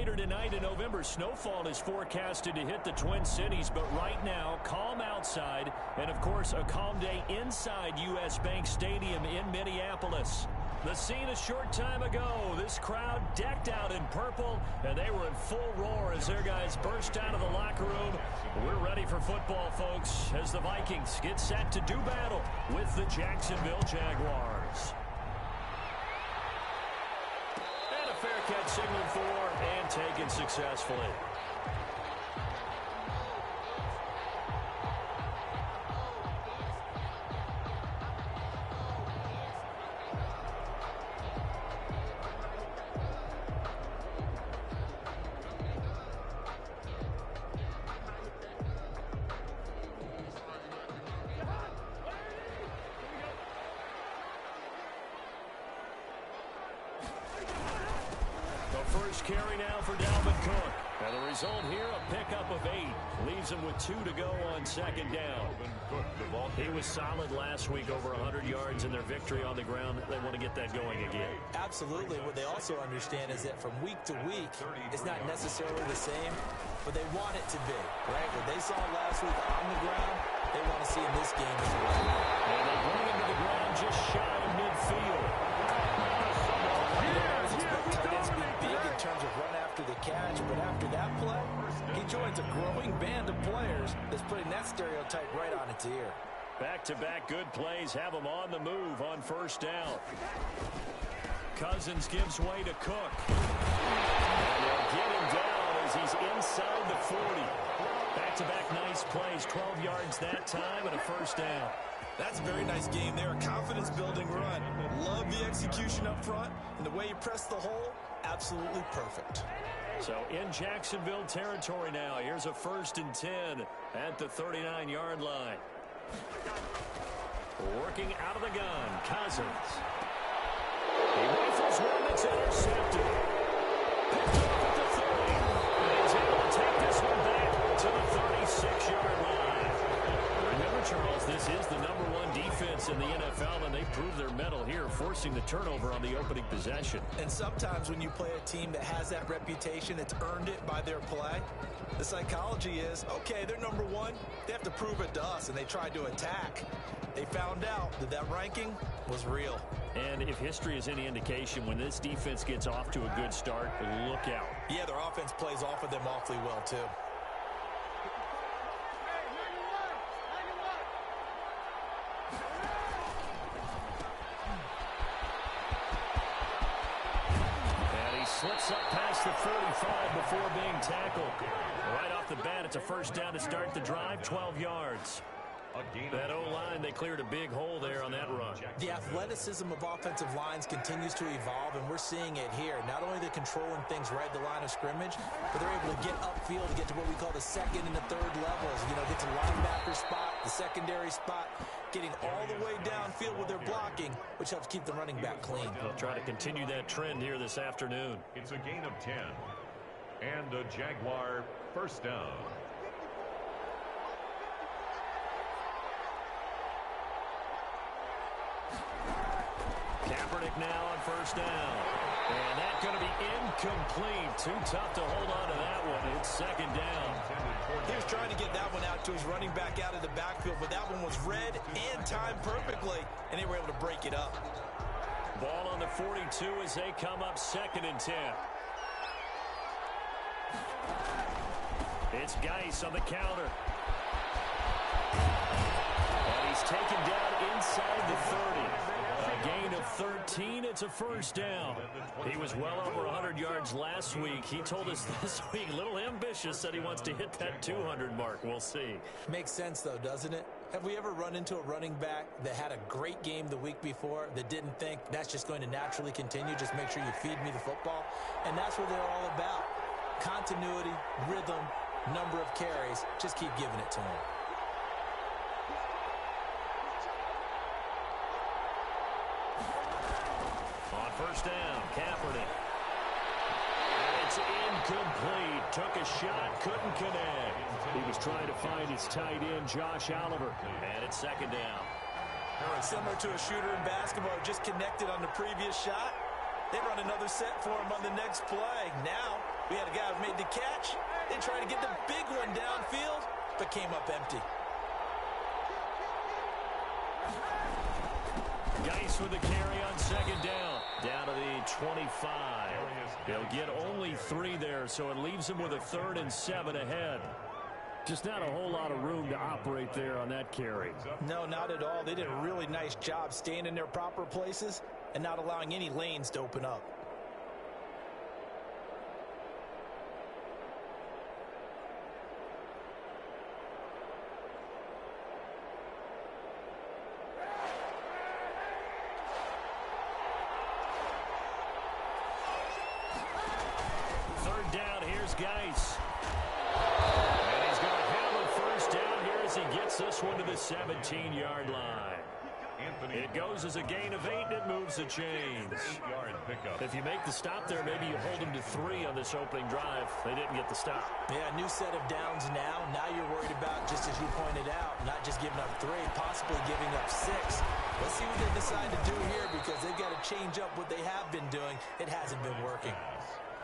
later tonight in November, snowfall is forecasted to hit the Twin Cities, but right now, calm outside, and of course, a calm day inside U.S. Bank Stadium in Minneapolis. The scene a short time ago, this crowd decked out in purple, and they were in full roar as their guys burst out of the locker room. We're ready for football, folks, as the Vikings get set to do battle with the Jacksonville Jaguars. And a fair catch signaled for and taken successfully. First carry now for Dalvin Cook. And the result here, a pickup of 8. Leaves him with 2 to go on second down. He was solid last week, over 100 yards in their victory on the ground. They want to get that going again. Absolutely. What they also understand is that from week to week, it's not necessarily the same, but they want it to be, right? What they saw last week on the ground, they want to see in this game as well. And they bring him to the ground just shy of midfield. In terms of run after the catch, but after that play, he joins a growing band of players that's putting that stereotype right on its ear. Back-to-back good plays have him on the move on first down. Cousins gives way to Cook. And they'll get him down as he's inside the 40. Back-to-back nice plays, 12 yards that time and a first down. That's a very nice game there, a confidence-building run. Love the execution up front, and the way you press the hole, absolutely perfect. So in Jacksonville territory now, here's a 1st and 10 at the 39-yard line. Working out of the gun, Cousins. He rifles one that's intercepted. Picked off at the 30. And he's able to take this one back to the 36-yard line. Remember, Charles, this is the #1 defense in the NFL, and they prove their mettle here, forcing the turnover on the opening possession. And sometimes when you play a team that has that reputation, it's earned it by their play. The psychology is, okay, they're #1. They have to prove it to us, and they tried to attack. They found out that that ranking was real. And if history is any indication, when this defense gets off to a good start, look out. Yeah, their offense plays off of them awfully well, too. Slips up past the 45 before being tackled. Right off the bat, it's a first down to start the drive, 12 yards. That O-line, they cleared a big hole there on that run. The athleticism of offensive lines continues to evolve, and we're seeing it here. Not only they're controlling things right at the line of scrimmage, but they're able to get upfield to get to what we call the second and the third levels. You know, get to linebacker spot, the secondary spot, getting all the way downfield with their blocking, which helps keep the running back clean. They'll try to continue that trend here this afternoon. It's a gain of 10. And a Jaguar first down. KaeAriJaE now on first down. And that's going to be incomplete. Too tough to hold on to that one. It's second down. He was trying to get that one out to his running back out of the backfield, but that one was read and timed perfectly, and they were able to break it up. Ball on the 42 as they come up 2nd and 10. It's Geis on the counter. And he's taken down inside the 30. A gain of 13. It's a first down. He was well over 100 yards last week. He told us this week, a little ambitious, said he wants to hit that 200 mark. We'll see. Makes sense, though, doesn't it? Have we ever run into a running back that had a great game the week before that didn't think that's just going to naturally continue? Just make sure you feed me the football. And that's what they're all about. Continuity, rhythm, number of carries. Just keep giving it to him. On first down, KaeAriJaE. It's incomplete. Took a shot, couldn't connect. He was trying to find his tight end, Josh Oliver. And it's second down. Similar to a shooter in basketball, just connected on the previous shot. They run another set for him on the next play. Now, We had a guy who made the catch. They tried to get the big one downfield, but came up empty. Geis with the carry on second down. Down to the 25. They'll get only 3 there, so it leaves them with a 3rd and 7 ahead. Just not a whole lot of room to operate there on that carry. No, not at all. They did a really nice job staying in their proper places and not allowing any lanes to open up. Geis. And he's going to have a first down here as he gets this one to the 17-yard line. It goes as a gain of 8, and it moves the chains. If you make the stop there, maybe you hold them to 3 on this opening drive. They didn't get the stop. Yeah, new set of downs now. Now you're worried about, just as you pointed out, not just giving up 3, possibly giving up 6. Let's see what they decide to do here, because they've got to change up what they have been doing. It hasn't been working.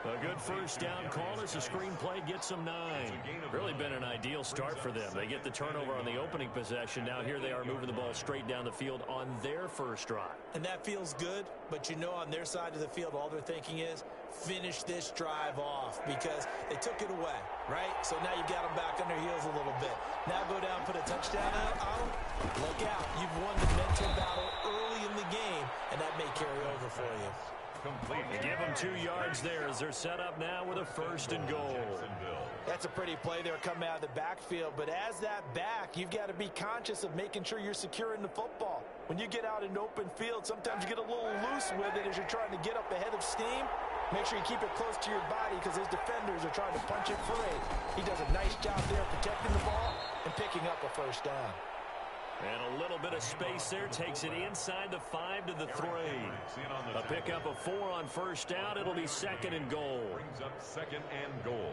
A good first down call as the screenplay gets them 9. Really been an ideal start for them. They get the turnover on the opening possession. Now here they are moving the ball straight down the field on their first drive. And that feels good, but you know on their side of the field, all they're thinking is finish this drive off because they took it away, right? So now you got them back on their heels a little bit. Now go down, put a touchdown on them. Look out. You've won the mental battle early in the game, and that may carry over for you. Give them 2 yards there as they're set up now with a 1st and goal. That's a pretty play there coming out of the backfield, but as that back, you've got to be conscious of making sure you're securing the football. When you get out in open field, sometimes you get a little loose with it as you're trying to get up ahead of steam. Make sure you keep it close to your body because his defenders are trying to punch it free. He does a nice job there protecting the ball and picking up a first down. And a little bit of space there takes it inside the 5 to the 3. A pickup of 4 on first down. It'll be 2nd and goal. Brings up 2nd and goal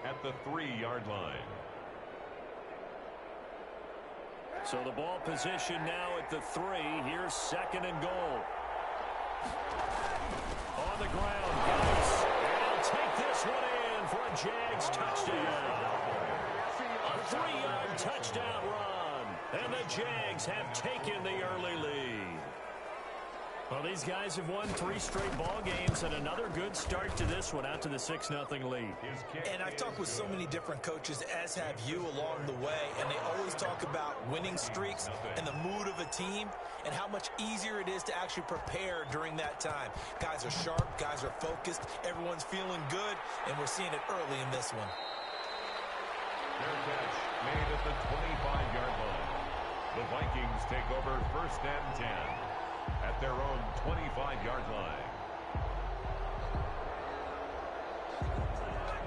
at the 3-yard line. So the ball position now at the 3. Here's 2nd and goal. On the ground, Geis. And he'll take this one in for a Jags touchdown. A 3-yard touchdown run. And the Jags have taken the early lead. Well, these guys have won 3 straight ball games and another good start to this one out to the 6-0 lead. And I've talked with so many different coaches, as have you along the way, and they always talk about winning streaks and the mood of a team and how much easier it is to actually prepare during that time. Guys are sharp, guys are focused, everyone's feeling good, and we're seeing it early in this one. Their catch made at the 25-yard line. The Vikings take over 1st and 10 at their own 25-yard line.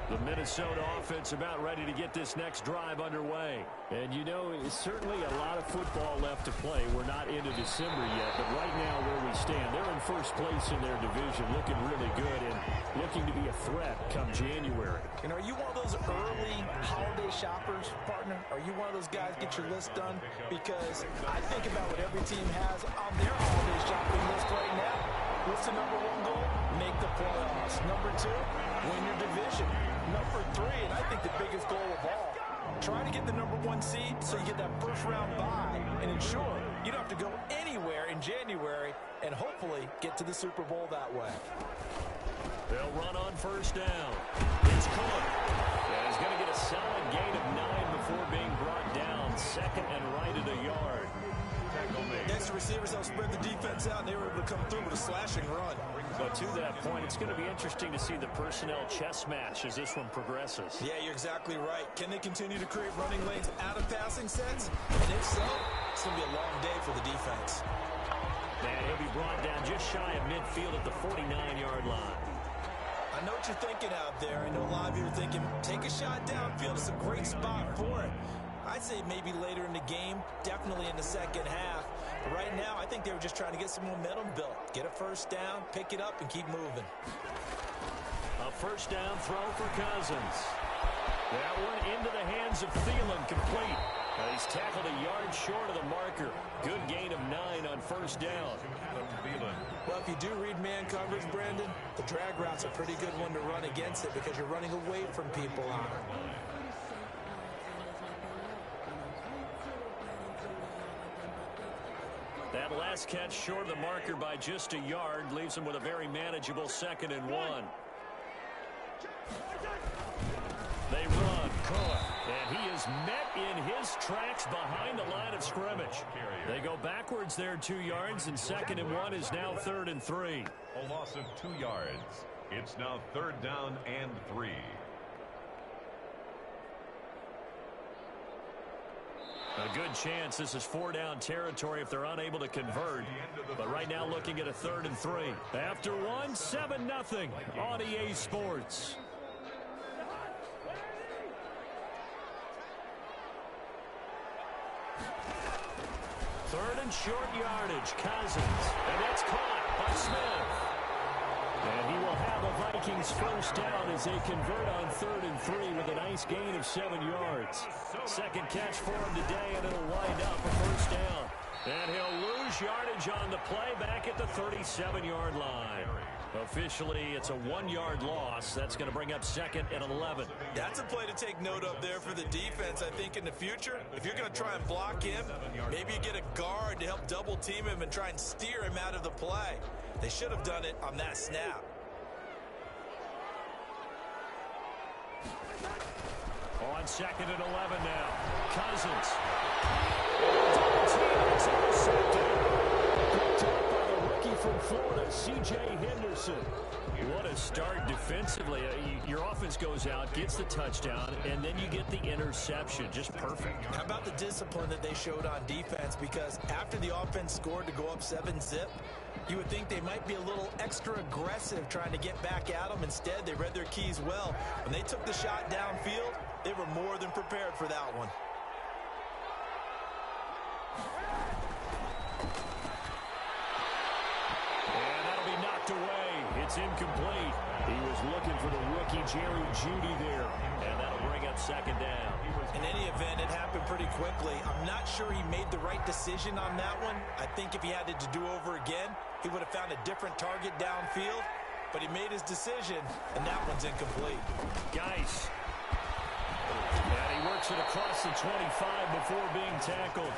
The Minnesota offense about ready to get this next drive underway. And you know, it's certainly a lot of football left to play. We're not into December yet, but right now where we stand, they're in first place in their division, looking really good and looking to be a threat come January. And are you one of those early holiday shoppers, partner? Are you one of those guys get your list done? Because I think about what every team has on their holiday shopping list right now. What's the number 1 goal? Make the playoffs. Number 2, win your division. Number 3, and I think the biggest goal of all, try to get the number 1 seed so you get that first-round bye and ensure you don't have to go anywhere in January and hopefully get to the Super Bowl that way. They'll run on first down. It's Cook. And he's going to get a solid gain of 9 before being brought down. 2nd and right at a yard. Next, the receivers help spread the defense out, and they were able to come through with a slashing run. But to that point, it's going to be interesting to see the personnel chess match as this one progresses. Yeah, you're exactly right. Can they continue to create running lanes out of passing sets? And if so, it's going to be a long day for the defense. And he'll be brought down just shy of midfield at the 49-yard line. I know what you're thinking out there. I know a lot of you are thinking, take a shot downfield. It's a great spot for it. I'd say maybe later in the game, definitely in the second half. But right now, I think they were just trying to get some momentum built. Get a first down, pick it up, and keep moving. A first down throw for Cousins. That one into the hands of Thielen, complete. He's tackled a yard short of the marker. Good gain of 9 on first down. Well, if you do read man coverage, Brandon, the drag route's a pretty good one to run against it because you're running away from people on it. That last catch short of the marker by just a yard leaves him with a very manageable 2nd and 1. They run. And he is met in his tracks behind the line of scrimmage. They go backwards there 2 yards, and 2nd and 1 is now 3rd and 3. A loss of 2 yards. It's now 3rd down and 3. A good chance this is 4-down territory if they're unable to convert. But right now looking at a 3rd and 3. After 1, 7-0 on EA Sports. Third and short yardage. Cousins. And that's caught by Smith. And he will have a Vikings first down as they convert on 3rd and 3 with a nice gain of 7 yards. Second catch for him today, and it'll wind up a first down. And he'll lose yardage on the play back at the 37-yard line. Officially, it's a 1-yard loss. That's going to bring up 2nd and 11. That's a play to take note of there for the defense. I think in the future, if you're going to try and block him, maybe you get a guard to help double team him and try and steer him out of the play. They should have done it on that snap. On 2nd and 11 now. Cousins. It's intercepted. Picked up by the rookie from Florida, C.J. Henderson. What a start defensively. Your offense goes out, gets the touchdown, and then you get the interception. Just perfect. How about the discipline that they showed on defense? Because after the offense scored to go up 7-zip, you would think they might be a little extra aggressive trying to get back at them. Instead, they read their keys well. When they took the shot downfield, they were more than prepared for that one. And that'll be knocked away. It's incomplete. He was looking for the rookie Jerry Jeudy there. And that'll bring up 2nd down. In any event, it happened pretty quickly. I'm not sure he made the right decision on that one. I think if he had it to do over again, he would have found a different target downfield. But he made his decision, and that one's incomplete. Geis. And he works it across the 25 before being tackled.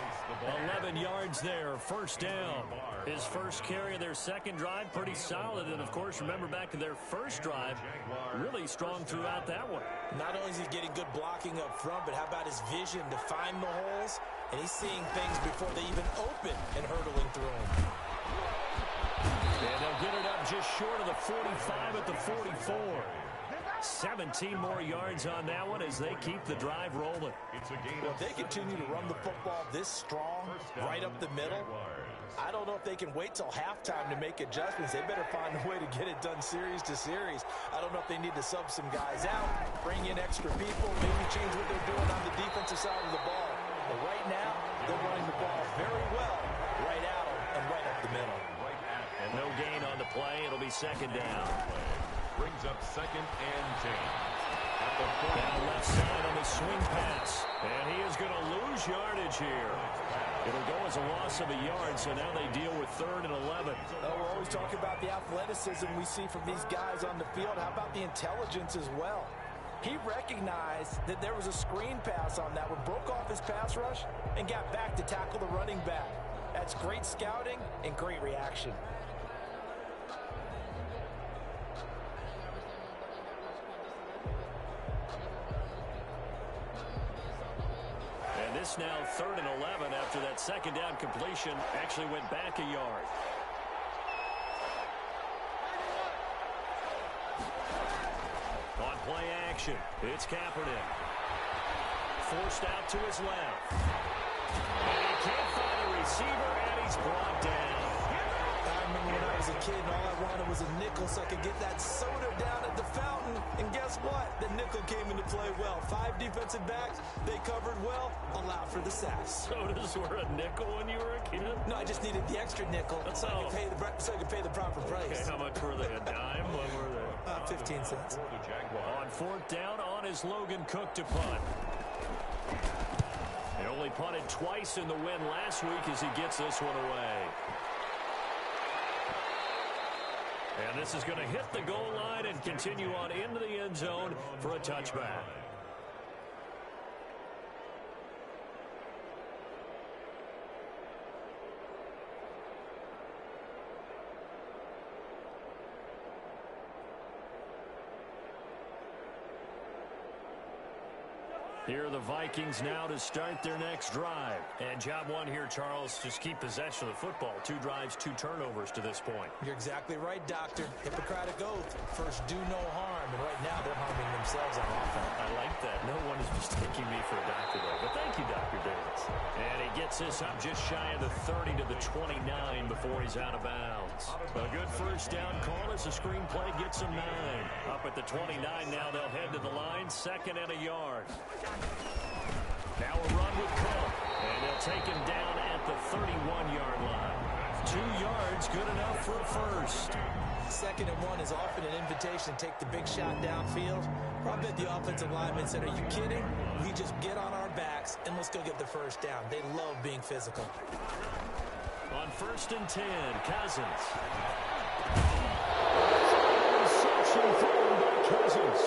11 yards there, first down. His first carry of their second drive, pretty solid. And, of course, remember back to their first drive, really strong throughout that one. Not only is he getting good blocking up front, but how about his vision to find the holes? And he's seeing things before they even open and hurdling through them. And they'll get it up just short of the 45 at the 44. 17 more yards on that one as they keep the drive rolling. Well, if they continue to run the football this strong, right up the middle, I don't know if they can wait till halftime to make adjustments. They better find a way to get it done series to series. I don't know if they need to sub some guys out, bring in extra people, maybe change what they're doing on the defensive side of the ball. But right now, they're running the ball very well right at them and right up the middle. And no gain on the play. It'll be 2nd down. Brings up 2nd and 10. Down left side on the swing pass. And he is going to lose yardage here. It'll go as a loss of a yard, so now they deal with 3rd and 11. We're always talking about the athleticism we see from these guys on the field. How about the intelligence as well? He recognized that there was a screen pass on that one, broke off his pass rush, and got back to tackle the running back. That's great scouting and great reaction. And this now 3rd and 11 after that 2nd down completion actually went back a yard. On play action, it's Kaepernick. Forced out to his left. And he can't find a receiver, and he's brought down. I remember when I was a kid and all I wanted was a nickel so I could get that soda down at the fountain. And guess what? The nickel came into play well. 5 defensive backs, they covered well, allowed for the sacks. Sodas were a nickel when you were a kid? No, I just needed the extra nickel so I could pay the proper price. Okay, how much were they? A dime? What were they? 15 cents. On 4th down, on is Logan Cook to punt. They only punted twice in the win last week as he gets this one away. And this is going to hit the goal line and continue on into the end zone for a touchback. Here are the Vikings now to start their next drive. And job one here, Charles, just keep possession of the football. 2 drives, 2 turnovers to this point. You're exactly right, Doctor. Hippocratic oath. First, do no harm. And right now, they're harming themselves on offense. I like that. No one is mistaking me for a doctor, though. But thank you, Dr. Davis. And he gets this up just shy of the 30 to the 29 before he's out of bounds. A good first down call as the screenplay gets him 9. Up at the 29 now, they'll head to the line. 2nd and a yard. Now a run with Cook, and they'll take him down at the 31-yard line. 2 yards, good enough for a first. 2nd and 1 is often an invitation to take the big shot downfield. I bet the offensive lineman said, are you kidding? We just get on our backs, and let's go get the first down. They love being physical. On 1st and 10, Cousins. Reception thrown by Cousins.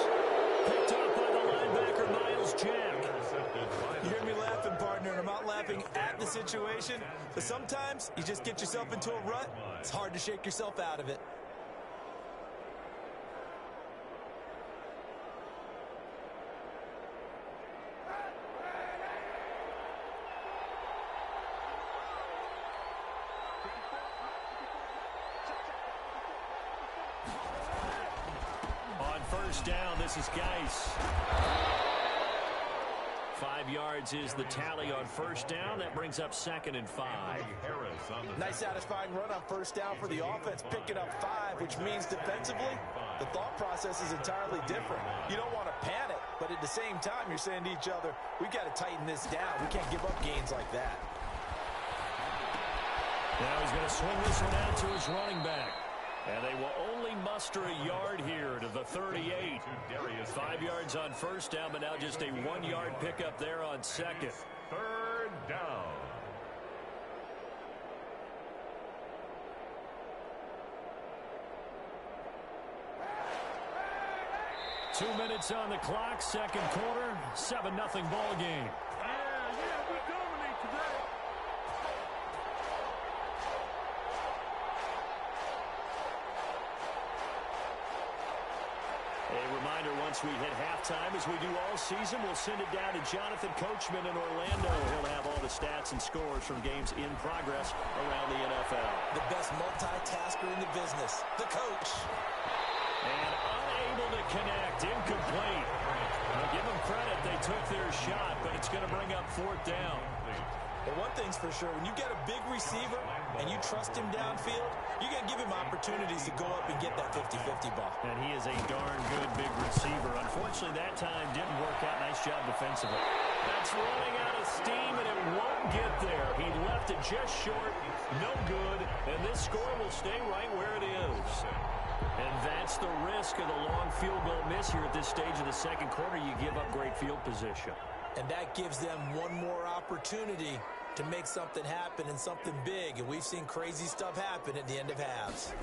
Picked up by the linebacker, Miles Jack. You hear me laughing, partner, and I'm not laughing at the situation, but sometimes you just get yourself into a rut. It's hard to shake yourself out of it. On 1st down, this is Geis. 5 yards is the tally on 1st down. That brings up 2nd and 5. Nice satisfying run on 1st down for the offense, picking up 5, which means defensively, the thought process is entirely different. You don't want to panic, but at the same time, you're saying to each other, we got to tighten this down. We can't give up gains like that. Now he's going to swing this one out to his running back. And they will only muster a yard here to the 38. 5 yards on 1st down, but now just a 1-yard pickup there on 2nd. 3rd down. Two minutes on the clock, 2nd quarter, 7-0 ball game. We dominate today. A reminder, once we hit halftime, as we do all season, we'll send it down to Jonathan Coachman in Orlando. He'll have all the stats and scores from games in progress around the NFL. The best multitasker in the business, the coach. And unable to connect, incomplete. Now give them credit, they took their shot, but it's going to bring up 4th down. But one thing's for sure, when you get a big receiver and you trust him downfield, you're going to give him opportunities to go up and get that 50-50 ball. And he is a darn good big receiver. Unfortunately, that time didn't work out. Nice job defensively. That's running out of steam, and it won't get there. He left it just short, no good, and this score will stay right where it is. And that's the risk of the long field goal miss here at this stage of the 2nd quarter. You give up great field position. And that gives them one more opportunity to make something happen and something big. And we've seen crazy stuff happen at the end of halves.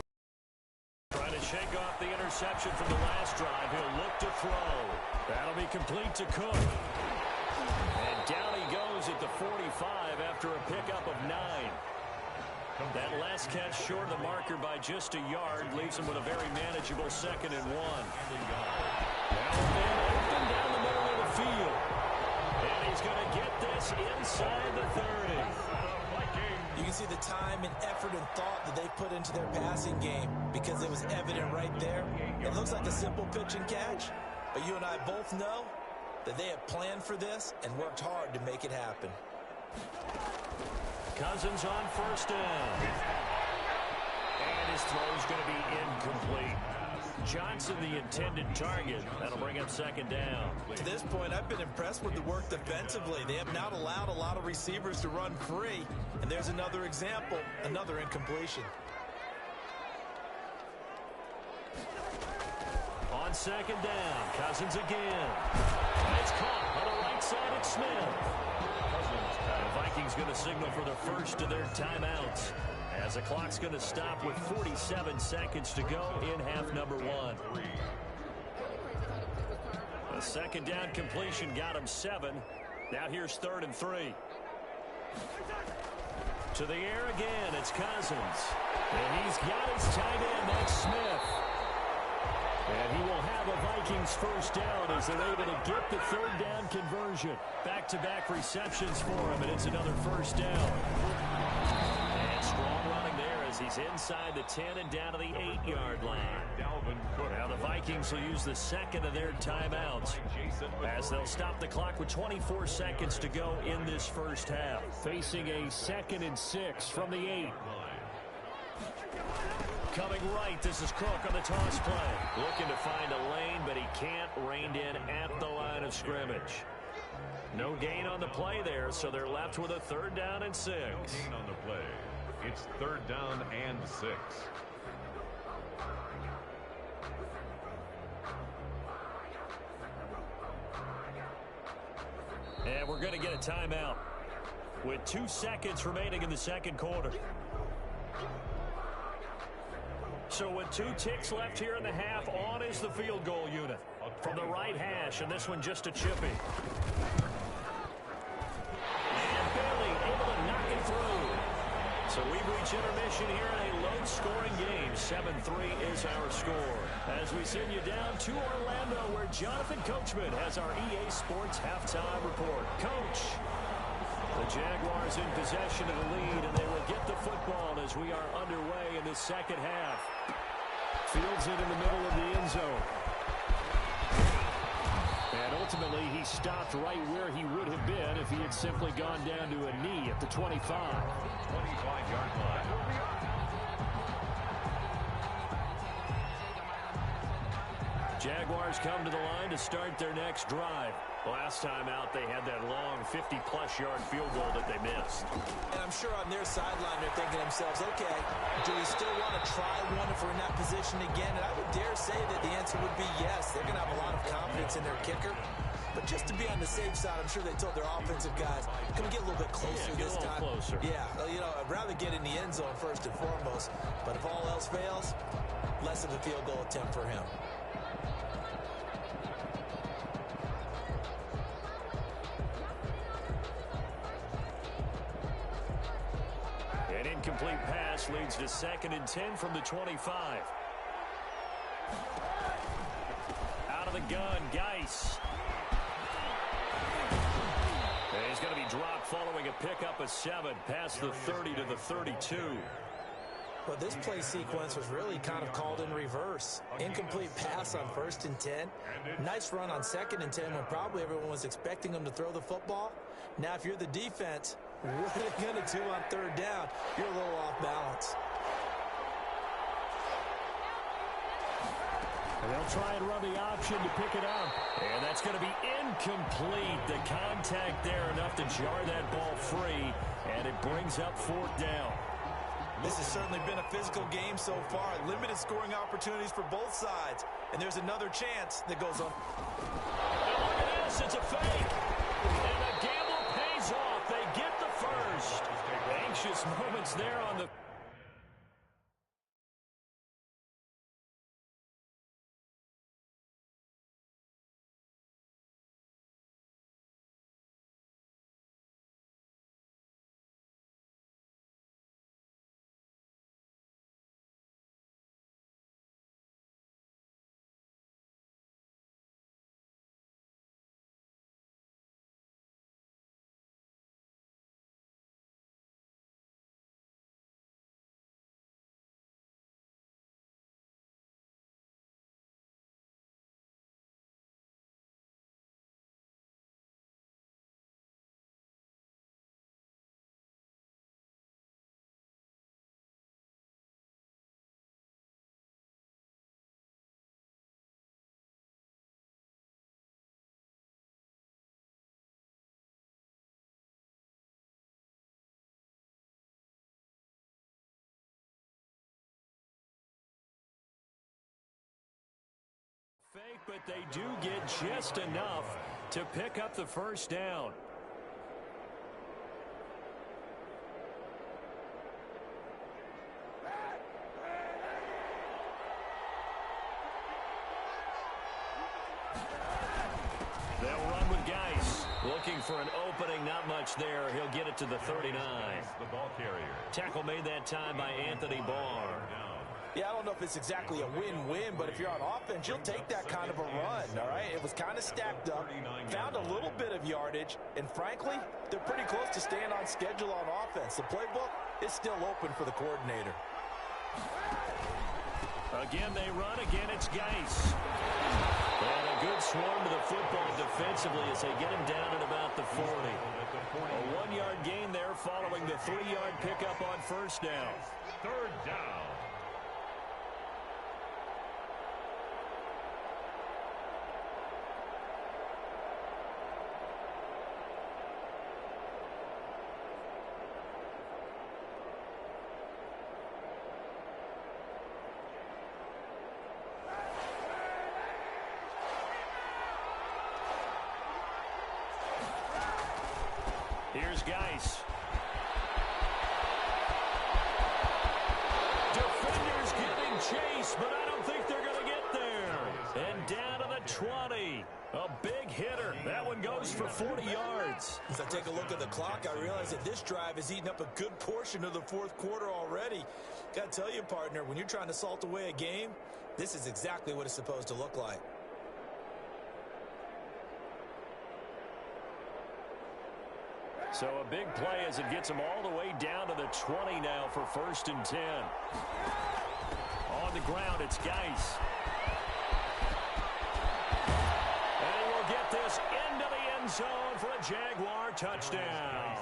Trying to shake off the interception from the last drive. He'll look to throw. That'll be complete to Cook. And down he goes at the 45 after a pickup of 9. That last catch short of the marker by just a yard leaves him with a very manageable 2nd and 1. Now open down the middle of the field. And he's going to get this inside the 30. You can see the time and effort and thought that they put into their passing game because it was evident right there. It looks like a simple pitch and catch, but you and I both know that they have planned for this and worked hard to make it happen. Cousins on 1st down. And his throw's going to be incomplete. Johnson, the intended target. That'll bring up 2nd down. To this point, I've been impressed with the work defensively. They have not allowed a lot of receivers to run free. And there's another example, another incompletion. On 2nd down, Cousins again. And it's caught on the right side at Smith. Cousins Vikings going to signal for the first of their timeouts, as the clock's going to stop with 47 seconds to go in half number one. A second down completion got him 7. Now here's 3rd and 3. To the air again, it's Cousins. And he's got his tight end, that's Smith. And he will have a Vikings first down as they're able to get the 3rd down conversion. Back-to-back receptions for him, and it's another first down. And strong running there as he's inside the 10 and down to the 8-yard line. Now the Vikings will use the second of their timeouts as they'll stop the clock with 24 seconds to go in this first half. Facing a 2nd and 6 from the 8. Coming right, this is Cook on the toss play. Looking to find a lane, but he can't. Reined in at the line of scrimmage. No gain on the play there, so they're left with a 3rd down and 6. No gain on the play. It's 3rd down and 6. And we're going to get a timeout with 2 seconds remaining in the second quarter. So with 2 ticks left here in the half, on is the field goal unit. From the right hash, and this one just a chippy. And barely able to knock it through. So we reach intermission here in a low-scoring game. 7-3 is our score. As we send you down to Orlando, where Jonathan Coachman has our EA Sports halftime report. Coach, the Jaguars in possession of the lead, and they will get the football as we are underway in the second half. Fields it in the middle of the end zone. And ultimately, he stopped right where he would have been if he had simply gone down to a knee at the 25. 25-yard line. Jaguars come to the line to start their next drive. Last time out, they had that long 50-plus yard field goal that they missed. And I'm sure on their sideline, they're thinking to themselves, okay, do we still want to try one if we're in that position again? And I would dare say that the answer would be yes. They're going to have a lot of confidence in their kicker. But just to be on the safe side, I'm sure they told their offensive guys, can we get a little bit closer this time? Closer. Yeah, you know, I'd rather get in the end zone first and foremost. But if all else fails, less of a field goal attempt for him. An incomplete pass leads to 2nd and 10 from the 25. Out of the gun, Geis. And he's going to be dropped following a pickup of 7 past the 30 to the 32. Well, this play sequence was really kind of called in reverse. Incomplete pass on 1st and 10. Nice run on 2nd and 10 when probably everyone was expecting him to throw the football. Now, if you're the defense, what are they going to do on 3rd down? You're a little off balance. And they'll try and run the option to pick it up. And that's going to be incomplete. The contact there enough to jar that ball free. And it brings up 4th down. This has certainly been a physical game so far. Limited scoring opportunities for both sides. And there's another chance that goes on. And look at this. It's a fake. And the gamble pays off. They get the first. Anxious moments there on the... Fake, but they do get just enough to pick up the first down. for an opening. Not much there. He'll get it to the 39. The ball carrier. Tackle made that time by Anthony Barr. Yeah, I don't know if it's exactly a win-win, but if you're on offense, you'll take that kind of a run, all right? It was kind of stacked up, found a little bit of yardage, and frankly, they're pretty close to staying on schedule on offense. The playbook is still open for the coordinator. Again, they run. Again, it's Geis. And a good swarm to the football defensively as they get him down at about the 40. A 1-yard gain there following the 3-yard pickup on first down. Third down. Here's Geis. Defenders giving chase, but I don't think they're going to get there. And down to the 20. A big hitter. That one goes for 40 yards. As I take a look at the clock, I realize that this drive has eaten up a good portion of the fourth quarter already. Got to tell you, partner, when you're trying to salt away a game, this is exactly what it's supposed to look like. So a big play as it gets him all the way down to the 20 now for 1st and 10. On the ground, it's Geis. And he will get this into the end zone for a Jaguar touchdown.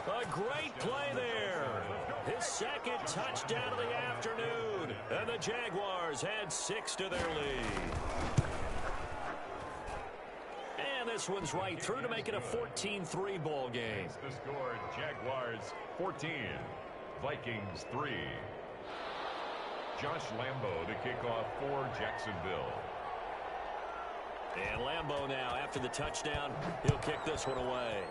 A great play there. His second touchdown of the afternoon. And the Jaguars had 6 to their lead. And this one's right through to make it a 14-3 ball game. The score, Jaguars 14, Vikings 3. Josh Lambo to kick off for Jacksonville. And Lambo now, after the touchdown, he'll kick this one away.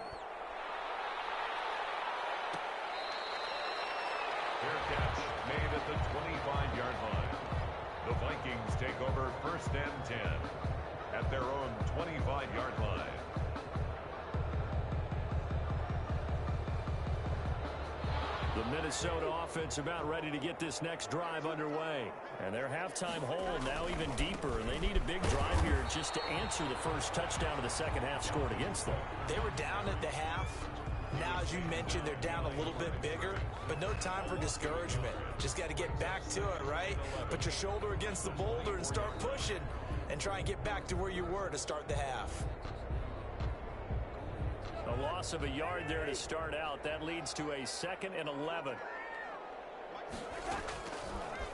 Fair catch made at the 25-yard line. The Vikings take over 1st and 10 at their own 25-yard line. The Minnesota offense about ready to get this next drive underway. And their halftime hole now even deeper, and they need a big drive here just to answer the first touchdown of the second half scored against them. They were down at the half. Now, as you mentioned, they're down a little bit bigger, but no time for discouragement. Just got to get back to it, right? Put your shoulder against the boulder and start pushing and try and get back to where you were to start the half. A loss of a yard there to start out. That leads to a 2nd and 11.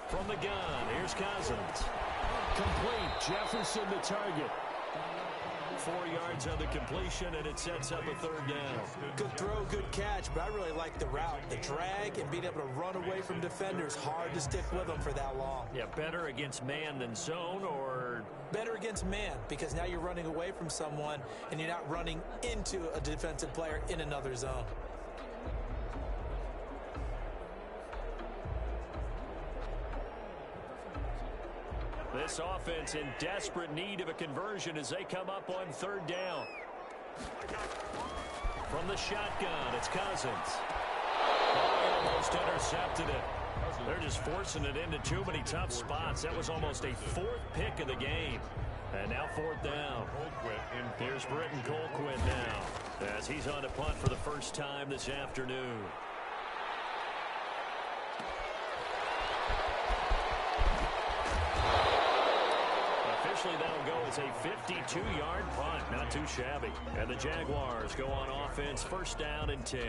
From the gun, here's Cousins. Complete. Jefferson the target. 4 yards on the completion, and it sets up a 3rd down. Good throw, good catch, but I really like the route. The drag and being able to run away from defenders. Hard to stick with them for that long. Yeah, better against man than zone, or better against man, because now you're running away from someone and you're not running into a defensive player in another zone. This offense in desperate need of a conversion as they come up on 3rd down. From the shotgun, it's Cousins. Oh, almost intercepted it. They're just forcing it into too many tough spots. That was almost a 4th pick of the game. And now 4th down. Here's Britton Colquitt now as he's on to punt for the first time this afternoon. Officially, that'll go as a 52-yard punt. Not too shabby. And the Jaguars go on offense, 1st down and 10.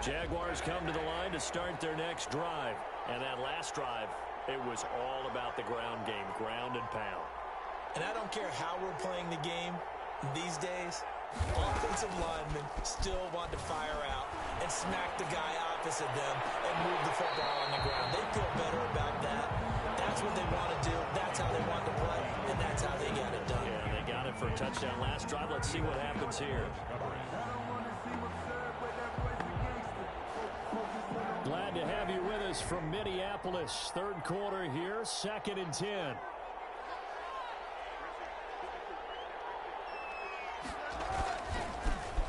Jaguars come to the line to start their next drive. And that last drive, it was all about the ground game, ground and pound. And I don't care how we're playing the game these days, offensive linemen still want to fire out and smack the guy opposite them and move the football on the ground. They feel better about that. That's what they want to do. That's how they want to play, and that's how they get it done. Yeah, they got it for a touchdown last drive. Let's see what happens here. Glad to have you with us from Minneapolis. Third quarter here, 2nd and 10.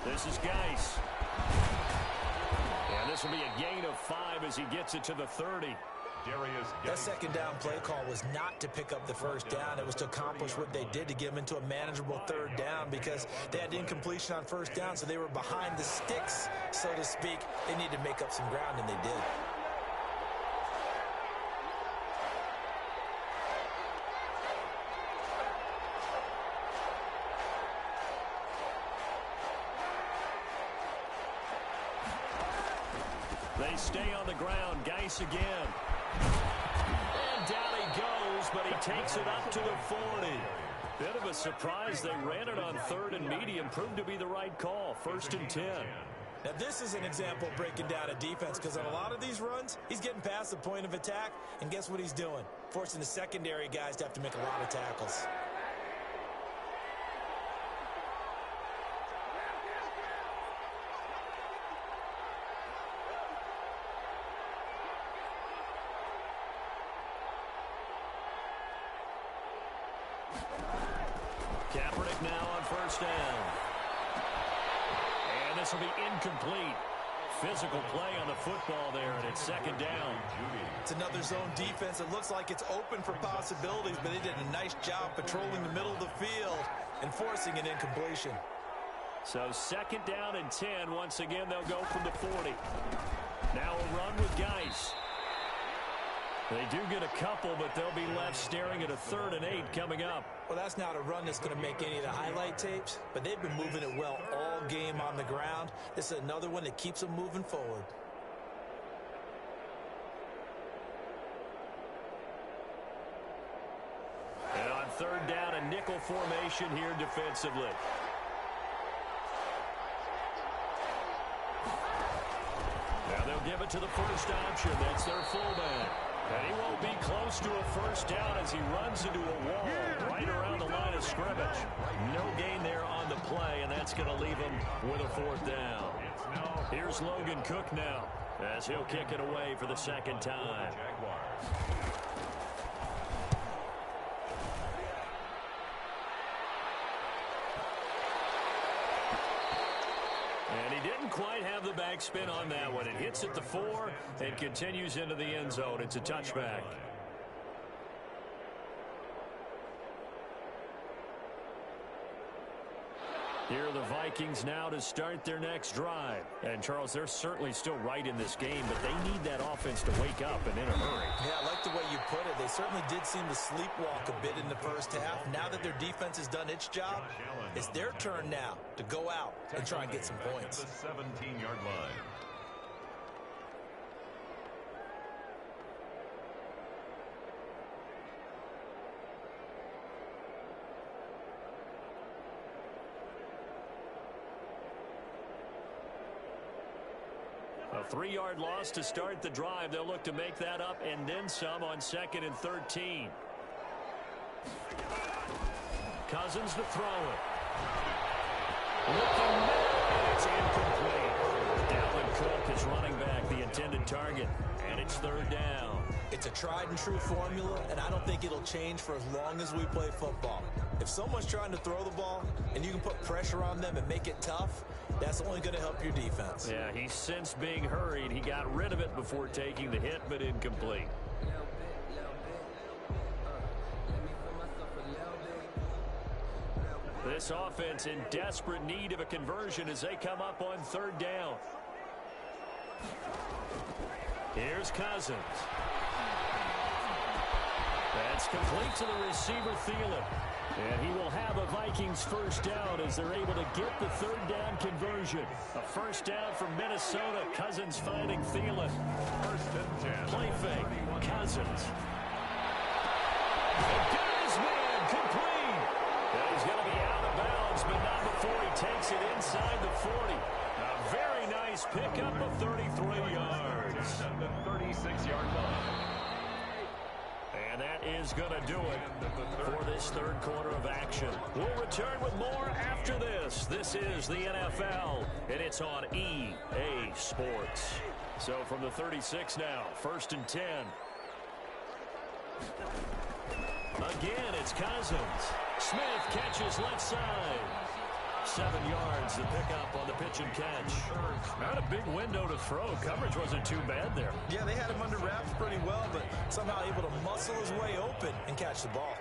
This is KaeAriJaE. And this will be a gain of 5 as he gets it to the 30. That second down play call was not to pick up the first down. It was to accomplish what they did to get them into a manageable third down because they had incompletion on first down, so they were behind the sticks, so to speak. They needed to make up some ground, and they did. They stay on the ground. KaeAriJaE again. And down he goes, but he takes it up to the 40. Bit of a surprise. They ran it on 3rd and medium. Proved to be the right call. 1st and 10. Now, this is an example of breaking down a defense because on a lot of these runs, he's getting past the point of attack, and guess what he's doing? Forcing the secondary guys to have to make a lot of tackles. Kaepernick now on first down. And this will be incomplete. Physical play on the football there, and it's 2nd down. It's another zone defense. It looks like it's open for possibilities, but they did a nice job patrolling the middle of the field and forcing an incompletion. So 2nd down and 10. Once again, they'll go from the 40. Now a run with KaeAriJaE. They do get a couple, but they'll be left staring at a 3rd and 8 coming up. Well, that's not a run that's going to make any of the highlight tapes, but they've been moving it well all game on the ground. This is another one that keeps them moving forward. And on 3rd down, a nickel formation here defensively. Now they'll give it to the first option. That's their fullback. And he won't be close to a first down as he runs into a wall right around the line of scrimmage. No gain there on the play, and that's going to leave him with a 4th down. Here's Logan Cook now as he'll kick it away for the 2nd time. And he didn't quite have the backspin on that one. It hits at the 4 and continues into the end zone. It's a touchback. Here are the Vikings now to start their next drive. And, Charles, they're certainly still right in this game, but they need that offense to wake up and in a hurry. Yeah, I like the way you put it. They certainly did seem to sleepwalk a bit in the first half. Now that their defense has done its job, it's their turn now to go out and try and get some points. The 17-yard line. A 3-yard loss to start the drive. They'll look to make that up and then some on 2nd and 13. Cousins to throw it. Looking and it's incomplete. Dalvin Cook is running back the intended target, and it's 3rd down. It's a tried and true formula, and I don't think it'll change for as long as we play football. If someone's trying to throw the ball and you can put pressure on them and make it tough, that's only going to help your defense. Yeah, he's since being hurried. He got rid of it before taking the hit, but incomplete. This offense in desperate need of a conversion as they come up on 3rd down. Here's Cousins. That's complete to the receiver, Thielen. And he will have a Vikings first down as they're able to get the 3rd down conversion. A first down from Minnesota. Cousins finding Thielen. 1st and 10. Play fake. Cousins. Got his man complete. And he's going to be out of bounds, but not before he takes it inside the 40. A very nice pickup of 33 yards. At the 36-yard line. And that is going to do it for this 3rd quarter of action. We'll return with more after this. This is the NFL, and it's on EA Sports. So from the 36 now, 1st and 10. Again, it's Cousins. Smith catches left side. 7 yards, the pickup on the pitch and catch. Not a big window to throw. Coverage wasn't too bad there. Yeah, they had him under wraps pretty well, but somehow able to muscle his way open and catch the ball.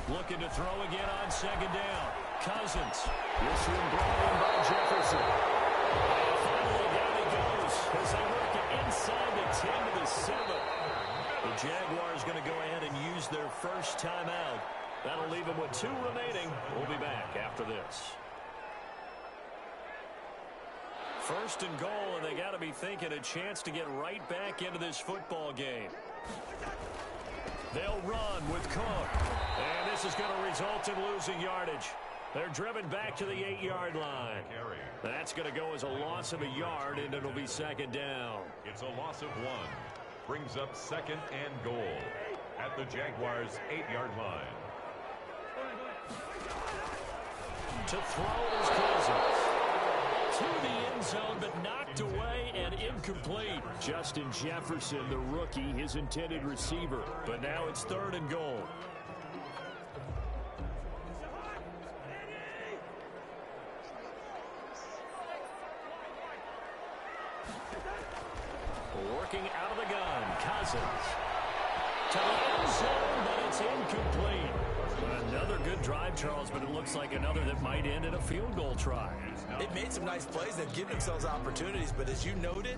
Looking to throw again on 2nd down. Cousins. This one brought in by Jefferson. And finally down he goes as they work it inside the 10 to the 7. The Jaguars going to go ahead and use their first timeout. That'll leave them with 2 remaining. We'll be back after this. 1st and goal, and they got to be thinking a chance to get right back into this football game. They'll run with Cook. And this is going to result in losing yardage. They're driven back to the 8-yard line. That's going to go as a loss of a yard, and it'll be 2nd down. It's a loss of 1. Brings up 2nd and goal at the Jaguars' 8-yard line. To throw is Cousins. To the end zone, but knocked away and incomplete. Justin Jefferson, the rookie, his intended receiver. But now it's 3rd and goal. Working out of the gun, Cousins. To the end zone, but it's incomplete. Another good drive, Charles, but it looks like another that might end in a field goal try. They've made some nice plays. They've given themselves opportunities, but as you noted,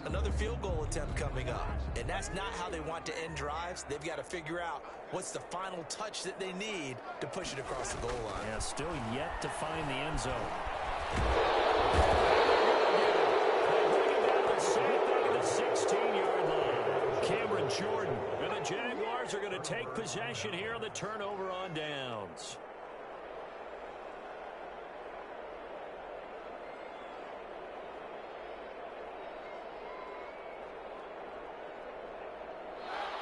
another field goal attempt coming up. And that's not how they want to end drives. They've got to figure out what's the final touch that they need to push it across the goal line. Yeah, still yet to find the end zone. The 16-yard line. Cameron Jordan. And the Jaguars are going to take possession here on the turnover on downs.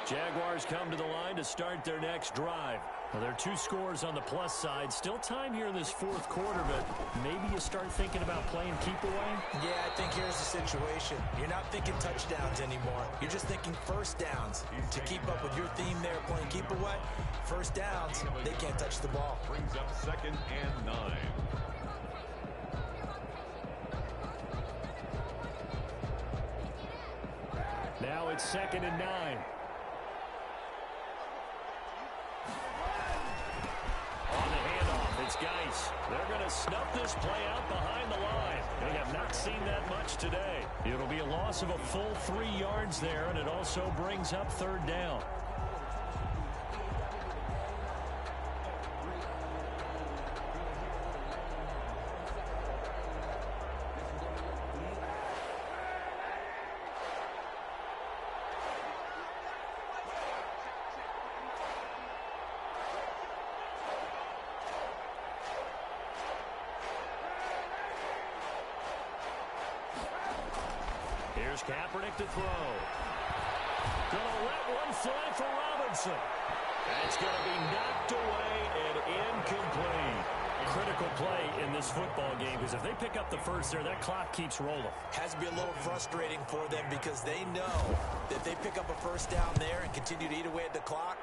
Jaguars come to the line to start their next drive. Well, there are 2 scores on the plus side. Still time here in this 4th quarter, but maybe you start thinking about playing keep away? Yeah, I think here's the situation. You're not thinking touchdowns anymore. You're just thinking first downs. To keep up with your theme there, playing keep away, first downs, they can't touch the ball. Brings up 2nd and 9. Now it's 2nd and 9. On the handoff, it's Geis. They're going to snuff this play out behind the line. They have not seen that much today. It'll be a loss of a full 3 yards there, and it also brings up 3rd down. Here's Kaepernick to throw. Gonna let one fly for Robinson. That's gonna be knocked away and incomplete. Critical play in this football game, because if they pick up the first there, that clock keeps rolling. Has to be a little frustrating for them because they know that if they pick up a first down there and continue to eat away at the clock,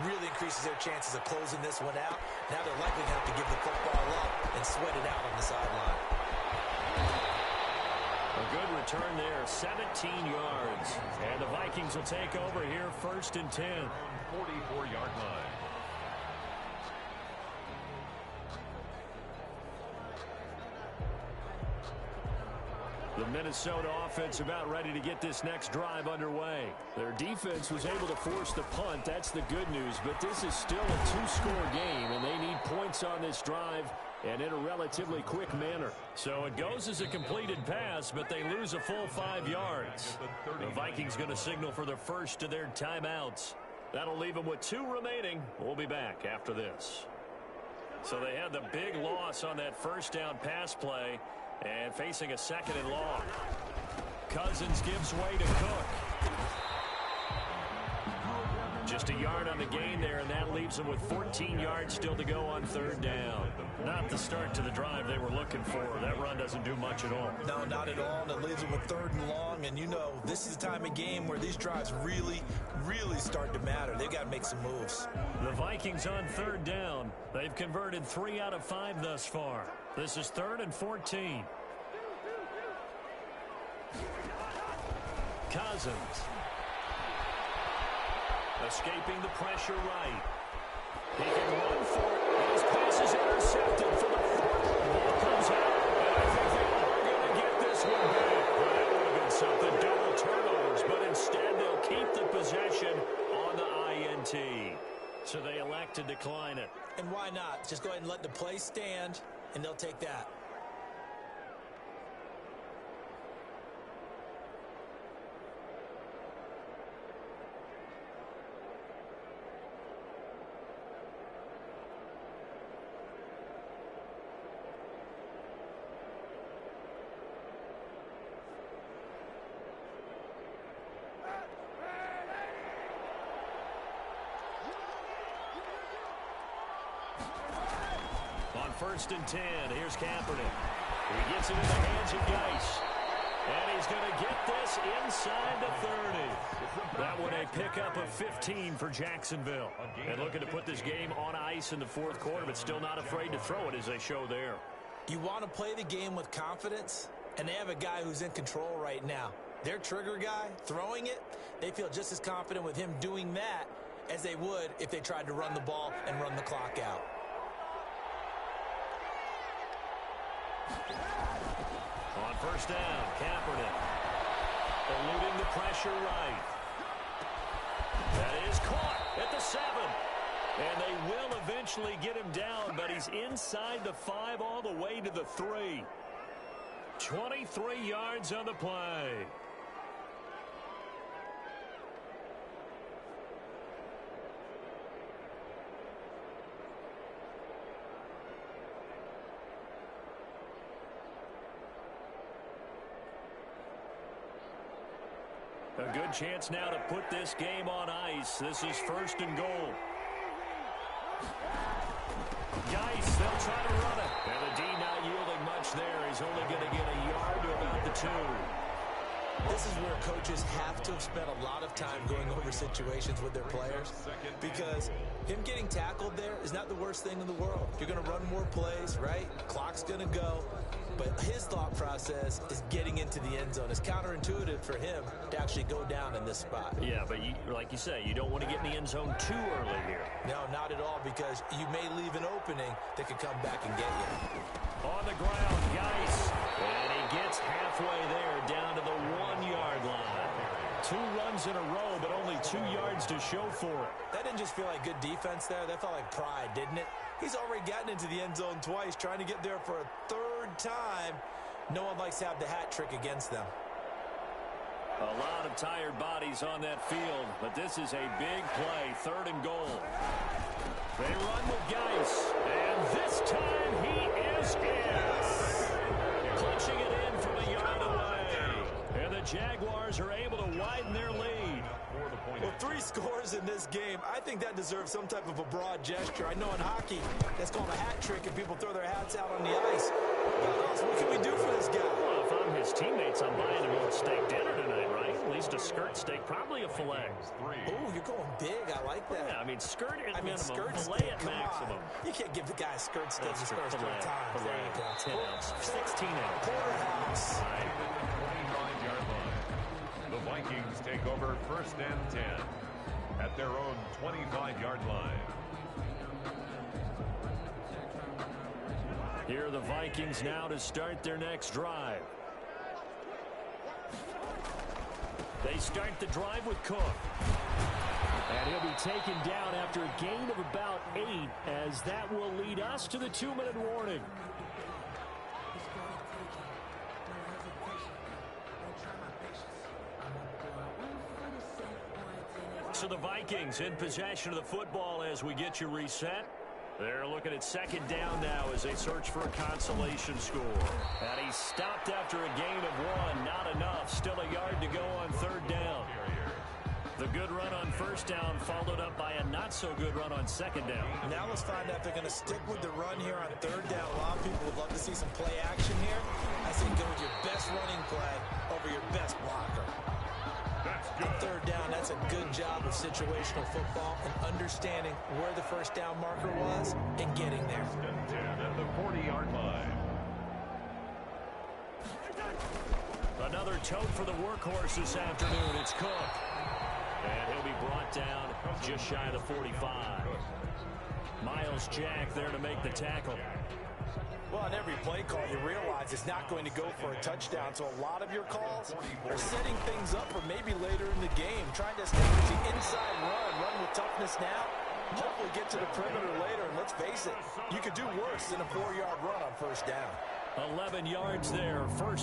really increases their chances of closing this one out. Now they're likely going to have to give the football up and sweat it out on the sideline. A good return there, 17 yards. And the Vikings will take over here, 1st and 10. 44-yard line. The Minnesota offense about ready to get this next drive underway. Their defense was able to force the punt. That's the good news. But this is still a 2-score game, and they need points on this drive and in a relatively quick manner. So it goes as a completed pass, but they lose a full 5 yards. The Vikings going to signal for the first of their timeouts. That'll leave them with 2 remaining. We'll be back after this. So they had the big loss on that first down pass play, and facing a 2nd and long. Cousins gives way to Cook. Just a yard on the gain there, and that leaves them with 14 yards still to go on third down. Not the start to the drive they were looking for. That run doesn't do much at all. No, not at all. And it leaves them with third and long. And, you know, this is the time of game where these drives really, really start to matter. They've got to make some moves. The Vikings on third down. They've converted 3 out of 5 thus far. This is 3rd and 14. Cousins. Escaping the pressure right. He can run for it. And his pass is intercepted for the 4th. The ball comes out. And I think they are going to get this one back. Well, that would have been something. Double turnovers. But instead, they'll keep the possession on the INT. So they elect to decline it. And why not? Just go ahead and let the play stand, and they'll take that. On 1st and 10, here's Kaepernick. He gets it in the hands of Geis. And he's going to get this inside the 30. That one a pickup of 15 for Jacksonville. And looking to put this game on ice in the 4th quarter, but still not afraid to throw it as they show there. You want to play the game with confidence, and they have a guy who's in control right now. Their trigger guy, throwing it, they feel just as confident with him doing that as they would if they tried to run the ball and run the clock out. On 1st down, Kaepernick eluding the pressure right. That is caught at the 7. And they will eventually get him down, but he's inside the 5 all the way to the 3. 23 yards on the play. A good chance now to put this game on ice. This is 1st and goal. Geis, they'll try to run it. And the D not yielding much there. He's only going to get a yard to about the 2. This is where coaches have to have spent a lot of time going over situations with their players, because him getting tackled there is not the worst thing in the world. You're going to run more plays, right? Clock's going to go. But his thought process is getting into the end zone. It's counterintuitive for him to actually go down in this spot. Yeah, but like you say, you don't want to get in the end zone too early here. No, not at all, because you may leave an opening that could come back and get you. On the ground, Geis. And he gets halfway there, down to the 1-yard line. 2 runs in a row, but only 2 yards to show for it. That didn't just feel like good defense there. That felt like pride, didn't it? He's already gotten into the end zone twice, trying to get there for a 3rd time. No one likes to have the hat trick against them. A lot of tired bodies on that field, but this is a big play, 3rd and goal. They run with Geis, and this time he is in. Clutching it in from a yard away. And the Jaguars are able to widen their lead. Well, 3 scores in this game. I think that deserves some type of a broad gesture. I know in hockey, that's called a hat trick, and people throw their hats out on the ice. What can we do for this guy? Well, if I'm his teammates, I'm buying him a steak dinner tonight, right? At least a skirt steak, probably a filet. Oh, you're going big. I like that. Yeah, I mean, skirt at minimum, skirt filet steak, at maximum. You can't give the guy a skirt steak That's his first 3 times. Filet, 10 ounce, 16 ounce. Porterhouse. Right at the 25-yard line. The Vikings take over 1st and 10 at their own 25-yard line. Here are the Vikings now to start their next drive. They start the drive with Cook. And he'll be taken down after a gain of about 8, as that will lead us to the 2-minute warning. So the Vikings in possession of the football as we get you reset. They're looking at 2nd down now as they search for a consolation score. And he stopped after a gain of 1. Not enough. Still a yard to go on 3rd down. The good run on first down followed up by a not-so-good run on second down. Now let's find out if they're going to stick with the run here on third down. A lot of people would love to see some play action here. I say go with your best running play over your best blocker. On third down, that's a good job of situational football and understanding where the first down marker was and getting there. 10 at the 40-yard line. Another tote for the workhorse this afternoon. It's Cook. And he'll be brought down just shy of the 45. Miles Jack there to make the tackle. Well, on every play call, you realize it's not going to go for a touchdown. So a lot of your calls are setting things up for maybe later in the game, trying to establish the inside run with toughness now, hopefully get to the perimeter later. And let's face it, you could do worse than a 4-yard run on first down. 11 yards there. First